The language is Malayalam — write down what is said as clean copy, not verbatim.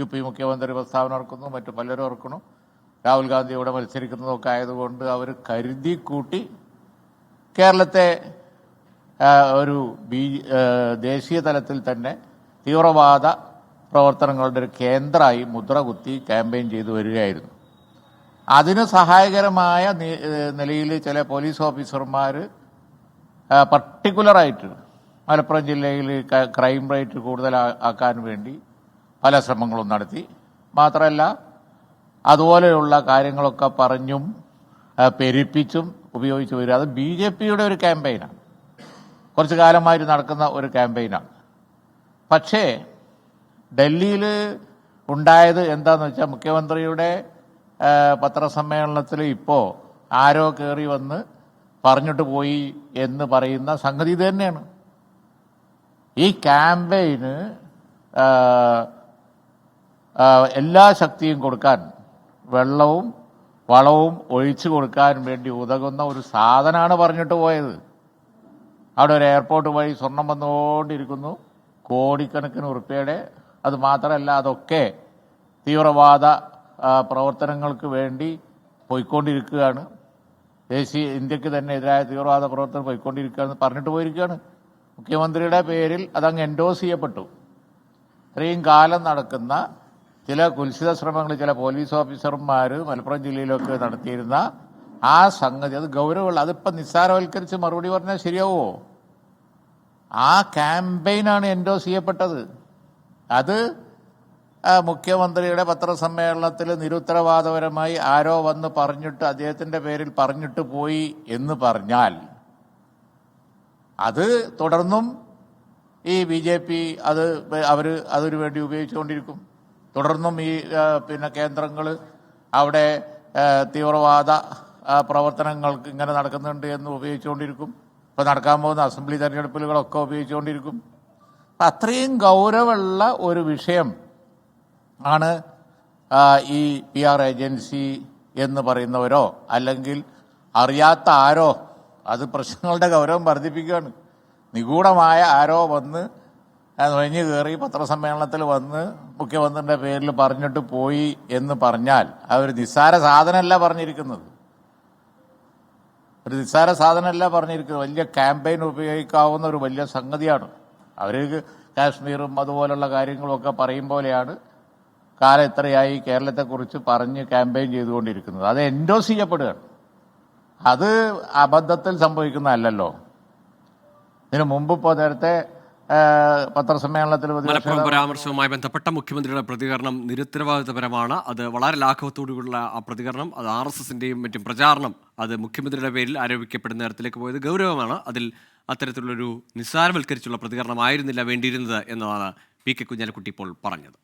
UP മുഖ്യമന്ത്രി പ്രസ്താവന ഇറക്കുന്നു, മറ്റു പലരും ഇറക്കുന്നു. രാഹുൽ ഗാന്ധി ഇവിടെ മത്സരിക്കുന്നതൊക്കെ ആയതുകൊണ്ട് അവർ കരുതി കൂട്ടി കേരളത്തെ ഒരു ദേശീയ തലത്തിൽ തന്നെ തീവ്രവാദ പ്രവർത്തനങ്ങളുടെ ഒരു കേന്ദ്രമായി മുദ്ര കുത്തി ക്യാമ്പയിൻ ചെയ്തു വരികയായിരുന്നു. അതിന് സഹായകരമായ നിലയിൽ ചില പോലീസ് ഓഫീസർമാർ പർട്ടിക്കുലറായിട്ട് മലപ്പുറം ജില്ലയിൽ ക്രൈം റേറ്റ് കൂടുതലാക്കാൻ വേണ്ടി പല ശ്രമങ്ങളും നടത്തി. മാത്രമല്ല അതുപോലെയുള്ള കാര്യങ്ങളൊക്കെ പറഞ്ഞും പെരുപ്പിച്ചും ഉപയോഗിച്ച് വരിക. അത് BJPയുടെ ഒരു ക്യാമ്പയിനാണ്, കുറച്ചു കാലമായിട്ട് നടക്കുന്ന ഒരു ക്യാമ്പയിനാണ്. പക്ഷേ ഡൽഹിയിൽ ഉണ്ടായത് എന്താണെന്ന് വെച്ചാൽ മുഖ്യമന്ത്രിയുടെ പത്രസമ്മേളനത്തിൽ ഇപ്പോൾ ആരോ കയറി വന്ന് പറഞ്ഞിട്ട് പോയി എന്ന് പറയുന്ന സംഗതി ഇത് തന്നെയാണ്. ഈ ക്യാമ്പയിന് എല്ലാ ശക്തിയും കൊടുക്കാൻ, വെള്ളവും വളവും ഒഴിച്ചു കൊടുക്കാൻ വേണ്ടി ഉതകുന്ന ഒരു സാധനമാണ് പറഞ്ഞിട്ട് പോയത്. അവിടെ ഒരു എയർപോർട്ട് വഴി സ്വർണം വന്നുകൊണ്ടിരിക്കുന്നു, കോടിക്കണക്കിന് ഉറുപ്പിയുടെ. അത് മാത്രമല്ല, അതൊക്കെ തീവ്രവാദ പ്രവർത്തനങ്ങൾക്ക് വേണ്ടി പോയിക്കൊണ്ടിരിക്കുകയാണ്. ഇന്ത്യക്ക് തന്നെ എതിരായ തീവ്രവാദ പ്രവർത്തനം പോയിക്കൊണ്ടിരിക്കുകയാണെന്ന് പറഞ്ഞിട്ട് പോയിരിക്കുകയാണ്. മുഖ്യമന്ത്രിയുടെ പേരിൽ അതങ്ങ് എൻഡോസ് ചെയ്യപ്പെട്ടു. ഇത്രയും കാലം നടക്കുന്ന ചില കുൽസിത ശ്രമങ്ങൾ ചില പോലീസ് ഓഫീസർമാർ മലപ്പുറം ജില്ലയിലൊക്കെ നടത്തിയിരുന്ന ആ സംഗതി, അത് ഗൗരവമുള്ള, അതിപ്പം നിസ്സാരവൽക്കരിച്ച് മറുപടി പറഞ്ഞാൽ ശരിയാവുമോ? ആ ക്യാമ്പയിനാണ് എൻഡോസ് ചെയ്യപ്പെട്ടത്. അത് മുഖ്യമന്ത്രിയുടെ പത്രസമ്മേളനത്തിൽ നിരുത്തരവാദപരമായി ആരോ വന്ന് പറഞ്ഞിട്ട് അദ്ദേഹത്തിൻ്റെ പേരിൽ പറഞ്ഞിട്ട് പോയി എന്ന് പറഞ്ഞാൽ അത് തുടർന്നും ഈ BJP അതിനു വേണ്ടി ഉപയോഗിച്ചുകൊണ്ടിരിക്കും. തുടർന്നും ഈ കേന്ദ്രങ്ങൾ അവിടെ തീവ്രവാദ പ്രവർത്തനങ്ങൾക്ക് ഇങ്ങനെ നടക്കുന്നുണ്ട് എന്ന് ഉപയോഗിച്ചുകൊണ്ടിരിക്കും. ഇപ്പോൾ നടക്കാൻ പോകുന്ന അസംബ്ലി തെരഞ്ഞെടുപ്പുകളൊക്കെ ഉപയോഗിച്ചുകൊണ്ടിരിക്കും. അത്രയും ഗൗരവമുള്ള ഒരു വിഷയം ആണ് ഈ PR ഏജൻസി എന്ന് പറയുന്നവരോ അല്ലെങ്കിൽ അറിയാത്ത ആരോ, അത് പ്രശ്നങ്ങളുടെ ഗൗരവം വർദ്ധിപ്പിക്കുകയാണ്. നിഗൂഢമായ ആരോ വന്ന് നുഴഞ്ഞു കയറി പത്രസമ്മേളനത്തിൽ വന്ന് മുഖ്യമന്ത്രിയുടെ പേരിൽ പറഞ്ഞിട്ട് പോയി എന്ന് പറഞ്ഞാൽ അവർ നിസ്സാര സാധനമല്ല പറഞ്ഞിരിക്കുന്നത്. ഒരു നിസ്സാര സാധനമല്ല പറഞ്ഞിരിക്കുന്നത്, വലിയ ക്യാമ്പയിൻ ഉപയോഗിക്കാവുന്ന ഒരു വലിയ സംഗതിയാണ്. അവർക്ക് കാശ്മീറും അതുപോലുള്ള കാര്യങ്ങളൊക്കെ പറയും പോലെയാണ് കാലം എത്രയായി കേരളത്തെക്കുറിച്ച് പറഞ്ഞ് ക്യാമ്പയിൻ ചെയ്തുകൊണ്ടിരിക്കുന്നത്. അത് എൻഡോസ് ചെയ്യപ്പെടുകയാണ്. അത് അബദ്ധത്തിൽ സംഭവിക്കുന്നതല്ലല്ലോ. ഇതിനു മുമ്പ് ഇപ്പോൾ നേരത്തെ പത്രസമ്മേളനത്തിൽ മലപ്പുറം പരാമർശവുമായി ബന്ധപ്പെട്ട മുഖ്യമന്ത്രിയുടെ പ്രതികരണം നിരുത്തരവാദിത്തപരമാണ്. അത് വളരെ ലാഘവത്തോടുള്ള ആ പ്രതികരണം, അത് RSSന്റെയും മറ്റും പ്രചാരണം, അത് മുഖ്യമന്ത്രിയുടെ പേരിൽ ആരോപിക്കപ്പെടുന്ന തരത്തിലേക്ക് പോയത് ഗൗരവമാണ്. അതിൽ അത്തരത്തിലുള്ളൊരു നിസ്സാരവൽക്കരിച്ചുള്ള പ്രതികരണമായിരുന്നില്ല വേണ്ടിയിരുന്നത് എന്നതാണ് PK കുഞ്ഞാലിക്കുട്ടി ഇപ്പോൾ പറഞ്ഞത്.